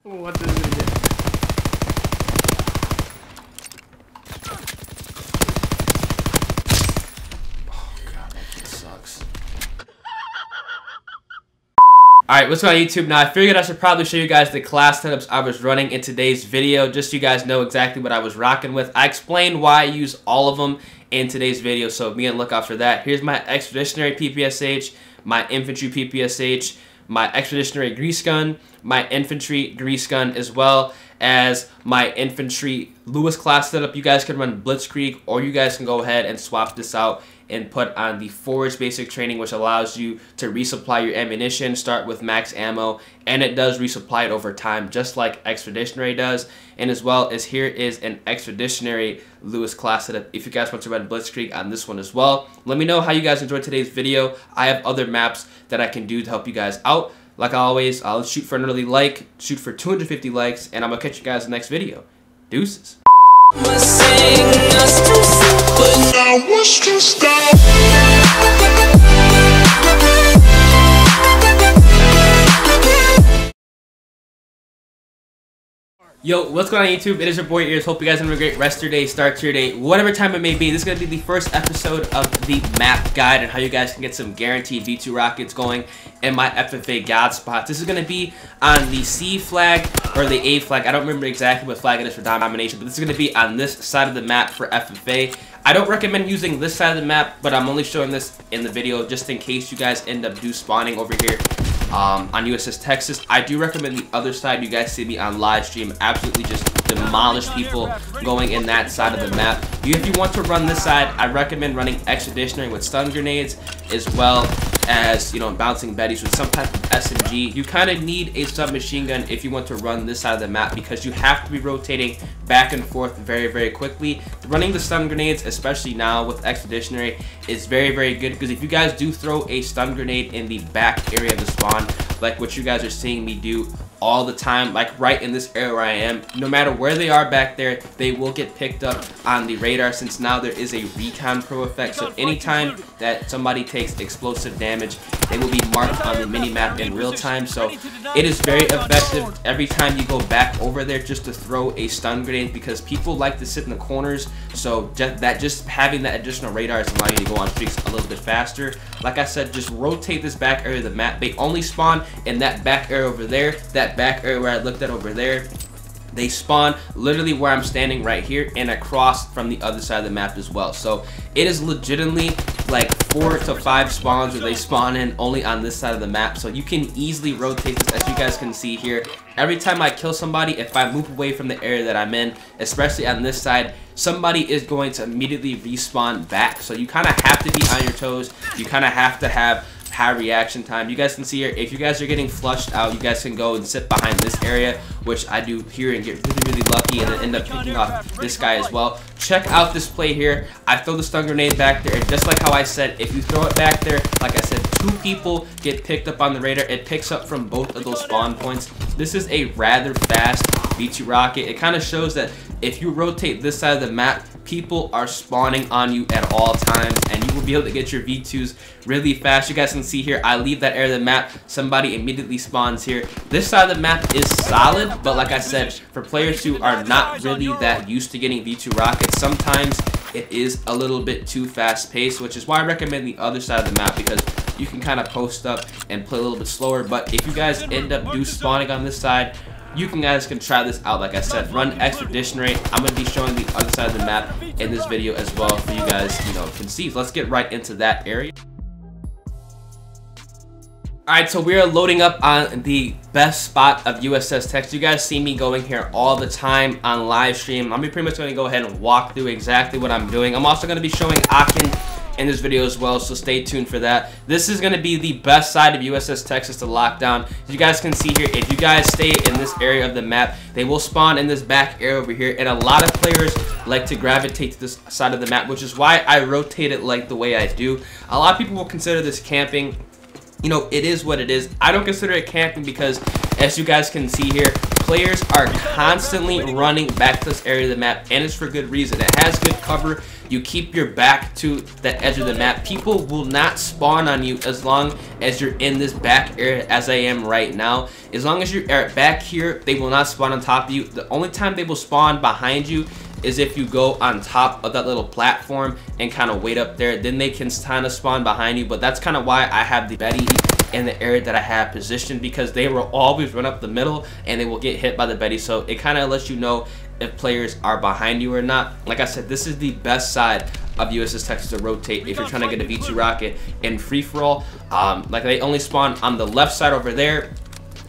What is it? Oh god, that shit sucks. Alright, what's going on YouTube? Now, I figured I should probably show you guys the class setups I was running in today's video, just so you guys know exactly what I was rocking with. I explained why I use all of them in today's video, so be on the lookout for that. Here's my Expeditionary PPSH, my Infantry PPSH, my Expeditionary Grease Gun, my Infantry Grease Gun, as well as my Infantry Lewis class setup. You guys can run Blitzkrieg, or you guys can go ahead and swap this out and put on the Forge Basic Training, which allows you to resupply your ammunition, start with max ammo, and it does resupply it over time, just like Expeditionary does. And as well as here is an Expeditionary Lewis class setup if you guys want to run Blitzkrieg on this one as well. Let me know how you guys enjoyed today's video. I have other maps that I can do to help you guys out. Like always, I'll shoot for an early like, shoot for 250 likes, and I'm going to catch you guys in the next video. Deuces. Yo, what's going on YouTube? It is your boy Ears. Hope you guys are having a great rest of your day, start to your day, whatever time it may be. This is going to be the first episode of the map guide and how you guys can get some guaranteed V2 rockets going in my FFA god spots. This is going to be on the C flag or the A flag. I don't remember exactly what flag it is for domination, but this is going to be on this side of the map for FFA. I don't recommend using this side of the map, but I'm only showing this in the video just in case you guys end up spawning over here on USS Texas. I do recommend the other side. You guys see me on live stream absolutely just demolish people going in that side of the map. If you want to run this side, I recommend running Expeditionary with stun grenades, as well as, you know, bouncing betties with some type of SMG. You kind of need a submachine gun if you want to run this side of the map, because you have to be rotating back and forth very, very quickly. Running the stun grenades, especially now with Expeditionary, is very, very good, because if you guys do throw a stun grenade in the back area of the spawn, like what you guys are seeing me do all the time, like right in this area where I am, no matter where they are back there, they will get picked up on the radar, since now there is a recon pro effect. So anytime that somebody takes explosive damage, they will be marked on the mini-map in real time. So it is very effective every time you go back over there just to throw a stun grenade, because people like to sit in the corners. So just having that additional radar is allowing you to go on streaks a little bit faster. Like I said, just rotate this back area of the map. They only spawn in that back area over there, that back area where I looked at over there. They spawn literally where I'm standing right here and across from the other side of the map as well. So it is legitimately like 4 to 5 spawns where they spawn in only on this side of the map. So you can easily rotate this, as you guys can see here. Every time I kill somebody, if I move away from the area that I'm in, especially on this side, somebody is going to immediately respawn back. So you kind of have to be on your toes. You kind of have to have high reaction time. You guys can see here, if you guys are getting flushed out, you guys can go and sit behind this area, which I do here, and get really, really lucky and then end up picking off this guy as well. Check out this play here. I throw the stun grenade back there, and just like how I said, if you throw it back there, like I said, 2 people get picked up on the radar. It picks up from both of those spawn points. This is a rather fast V2 rocket. It kind of shows that if you rotate this side of the map, people are spawning on you at all times, and you will be able to get your V2s really fast. You guys can see here, I leave that area of the map, somebody immediately spawns here. This side of the map is solid, but like I said, for players who are not really that used to getting V2 rockets, sometimes it is a little bit too fast paced, which is why I recommend the other side of the map, because you can kind of post up and play a little bit slower. But if you guys end up spawning on this side, you guys can try this out. Like I said, run Expeditionary. I'm going to be showing the other side of the map in this video as well for you guys, you know, can see. Let's get right into that area. Alright, so we are loading up on the best spot of USS Texas. You guys see me going here all the time on live stream. I'm pretty much going to go ahead and walk through exactly what I'm doing. I'm also going to be showing Aachen in this video as well, so stay tuned for that. This is going to be the best side of USS Texas to lock down. As you guys can see here, if you guys stay in this area of the map, they will spawn in this back area over here, and a lot of players like to gravitate to this side of the map, which is why I rotate it like the way I do. A lot of people will consider this camping. You know, it is what it is. I don't consider it camping because, as you guys can see here, players are constantly running back to this area of the map, and it's for good reason. It has good cover. You keep your back to the edge of the map. People will not spawn on you as long as you're in this back area, as I am right now. As long as you're back here, they will not spawn on top of you. The only time they will spawn behind you is if you go on top of that little platform and kind of wait up there. Then they can kind of spawn behind you, but that's kind of why I have the Betty in the area that I have positioned, because they will always run up the middle and they will get hit by the Betty. So it kind of lets you know if players are behind you or not. Like I said, this is the best side of USS Texas to rotate if you're trying to get a V2 rocket in free-for-all. Like they only spawn on the left side over there.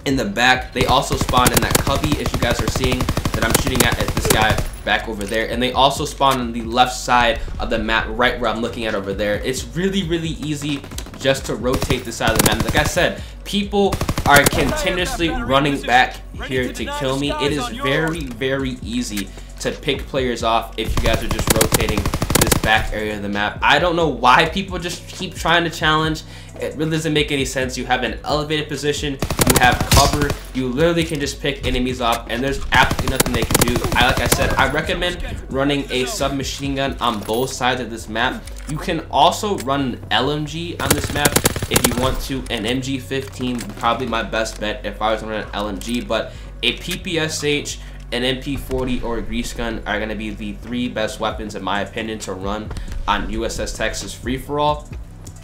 In the back, they also spawn in that cubby, as you guys are seeing that I'm shooting at this guy back over there, and they also spawn on the left side of the map, right where I'm looking at over there. It's really easy just to rotate this side of the map. Like I said, people are continuously running back here to kill me. It is very easy to pick players off if you guys are just rotating this back area of the map. I don't know why people just keep trying to challenge. It really doesn't make any sense. You have an elevated position, you have cover, you literally can just pick enemies off, and there's absolutely nothing they can do. Like I said, I recommend running a submachine gun on both sides of this map. You can also run an LMG on this map if you want to. An MG15, probably my best bet if I was running an LMG, but a PPSH, an MP40, or a grease gun are going to be the 3 best weapons, in my opinion, to run on USS Texas free-for-all.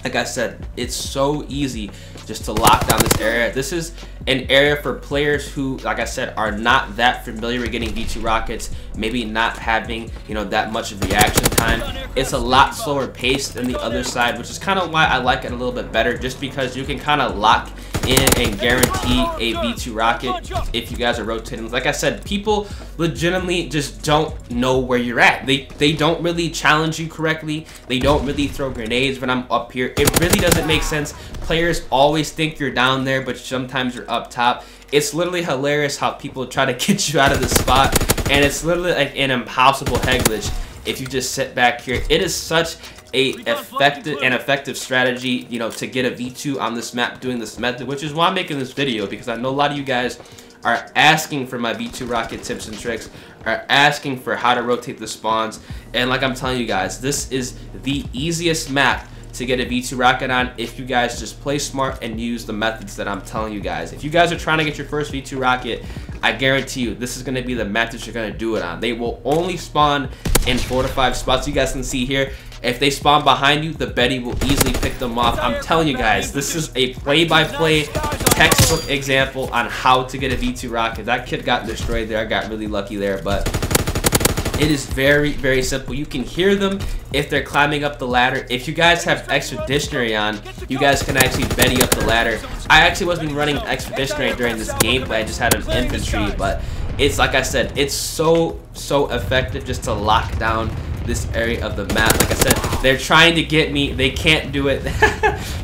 Like I said, it's so easy just to lock down this area. This is an area for players who, like I said, are not that familiar with getting V2 rockets, maybe not having, you know, that much of reaction time. It's a lot slower paced than the other side, which is kind of why I like it a little bit better, just because you can kind of lock in and guarantee a V2 rocket if you guys are rotating. Like I said, people legitimately just don't know where you're at. They don't really challenge you correctly. They don't really throw grenades when I'm up here. It really doesn't make sense. Players always think you're down there, but sometimes you're up top. It's literally hilarious how people try to get you out of the spot, and it's literally like an impossible head glitch if you just sit back here. It is such an effective strategy, you know, to get a V2 on this map doing this method, which is why I'm making this video, because I know a lot of you guys are asking for my V2 rocket tips and tricks, are asking for how to rotate the spawns, and like I'm telling you guys, this is the easiest map to get a V2 rocket on if you guys just play smart and use the methods that I'm telling you guys. If you guys are trying to get your first V2 rocket, I guarantee you this is going to be the method you're going to do it on. They will only spawn in 4 to 5 spots. You guys can see here, if they spawn behind you, the Betty will easily pick them off. I'm telling you guys, this is a play-by-play textbook example on how to get a V2 rocket. That kid got destroyed there. I got really lucky there, but it is very simple. You can hear them if they're climbing up the ladder. If you guys have Expeditionary on, you guys can actually Betty up the ladder. I actually wasn't running Expeditionary during this gameplay. I just had an infantry, but it's like I said, it's so effective just to lock down this area of the map. Like I said, they're trying to get me. They can't do it.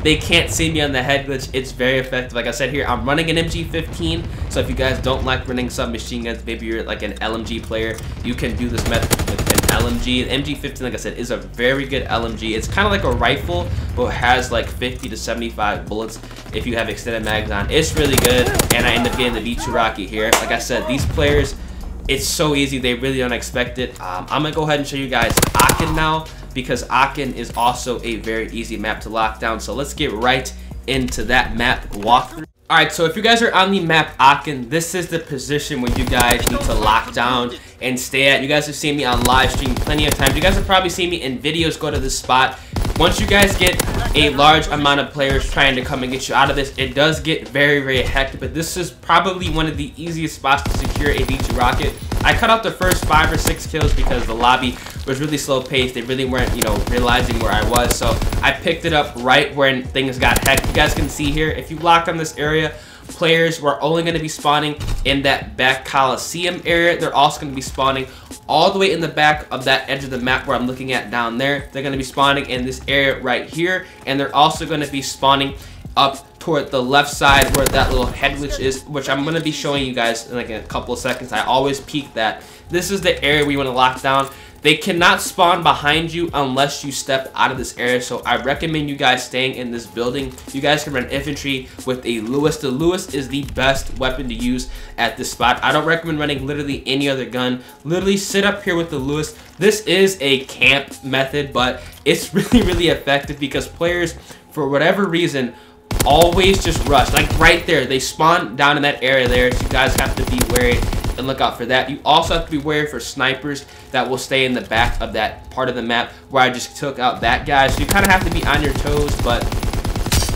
They can't see me on the head glitch. It's very effective. Like I said here, I'm running an MG15. So if you guys don't like running submachine guns, maybe you're like an LMG player, you can do this method with an LMG. An MG15, like I said, is a very good LMG. It's kind of like a rifle, but has like 50 to 75 bullets if you have extended mags on. It's really good, and I end up getting the V2 rocket here. Like I said, these players, it's so easy, they really don't expect it. I'm gonna go ahead and show you guys Aachen now, because Aachen is also a very easy map to lock down. So let's get right into that map walkthrough. Alright, so if you guys are on the map Aachen, this is the position where you guys need to lock down and stay at. You guys have seen me on live stream plenty of times. You guys have probably seen me in videos go to this spot. Once you guys get a large amount of players trying to come and get you out of this, it does get very hectic, but this is probably one of the easiest spots to secure a V2 rocket. I cut out the first 5 or 6 kills because the lobby was really slow paced. They really weren't, you know, realizing where I was, so I picked it up right when things got hectic. You guys can see here, if you lock on this area, players were only going to be spawning in that back Coliseum area. They're also going to be spawning all the way in the back of that edge of the map where I'm looking at down there. They're going to be spawning in this area right here, and they're also going to be spawning up toward the left side where that little head glitch is, which I'm going to be showing you guys in like a couple of seconds. I always peek that. This is the area we want to lock down. They cannot spawn behind you unless you step out of this area, so I recommend you guys staying in this building. You guys can run infantry with a Lewis. The Lewis is the best weapon to use at this spot. I don't recommend running literally any other gun. Literally sit up here with the Lewis. This is a camp method, but it's really effective because players, for whatever reason, always just rush. Like right there, they spawn down in that area there, so you guys have to be wary and look out for that. You also have to be wary for snipers that will stay in the back of that part of the map where I just took out that guy. So you kind of have to be on your toes, but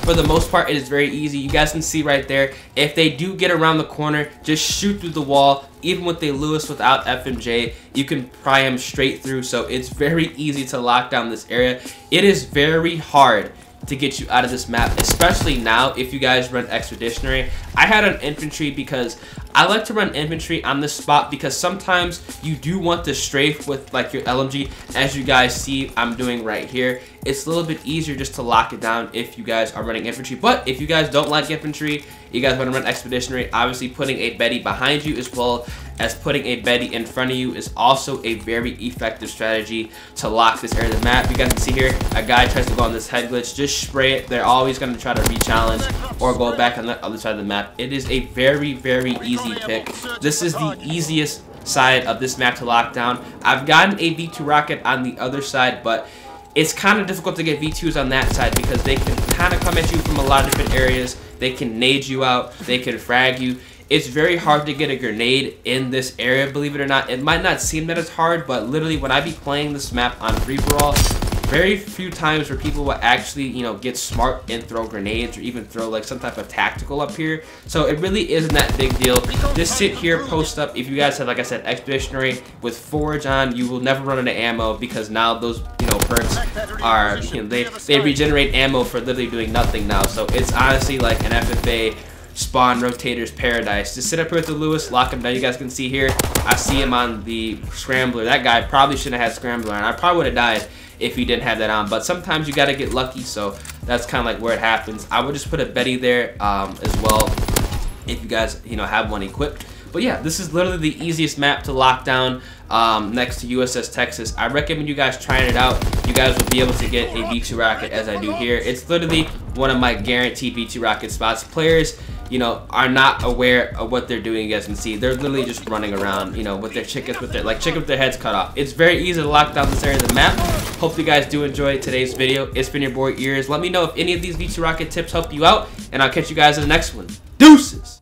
for the most part, it is very easy. You guys can see right there, if they do get around the corner, just shoot through the wall. Even with the Lewis without FMJ, you can pry him straight through. So it's very easy to lock down this area. It is very hard to get you out of this map, especially now if you guys run Expeditionary. I had an infantry because I like to run infantry on this spot because sometimes you do want to strafe with like your LMG, as you guys see I'm doing right here. It's a little bit easier just to lock it down if you guys are running infantry. But if you guys don't like infantry, you guys want to run Expeditionary, obviously putting a Betty behind you as well as putting a Betty in front of you is also a very effective strategy to lock this area of the map. You guys can see here, a guy tries to go on this head glitch, just spray it. They're always going to try to re-challenge or go back on the other side of the map. It is a very easy pick. This is the easiest side of this map to lock down. I've gotten a V2 rocket on the other side, but it's kind of difficult to get V2s on that side because they can kind of come at you from a lot of different areas. They can nade you out, they can frag you. It's very hard to get a grenade in this area, believe it or not. It might not seem that it's hard, but literally when I be playing this map on free-for-all, very few times where people will actually, you know, get smart and throw grenades or even throw like some type of tactical up here. So it really isn't that big deal. Just sit here, post up. If you guys have, like I said, Expeditionary with Forge on, you will never run out of ammo because now those, you know, perks are, you know, they regenerate ammo for literally doing nothing now. So it's honestly like an FFA spawn rotator's paradise. Just sit up here with the Lewis, lock him down. You guys can see here, I see him on the Scrambler. That guy probably shouldn't have had Scrambler, and I probably would have died if he didn't have that on. But sometimes you got to get lucky, so that's kind of like where it happens. I would just put a Betty there as well if you guys, you know, have one equipped. But yeah, this is literally the easiest map to lock down next to USS Texas. I recommend you guys trying it out. You guys will be able to get a V2 rocket as I do here. It's literally one of my guaranteed V2 rocket spots. Players, you know, are not aware of what they're doing. You guys can see they're literally just running around, you know, with their chickens, with their heads cut off. It's very easy to lock down this area of the map. Hope you guys do enjoy today's video. It's been your boy Ears. Let me know if any of these V2 rocket tips help you out, and I'll catch you guys in the next one. Deuces.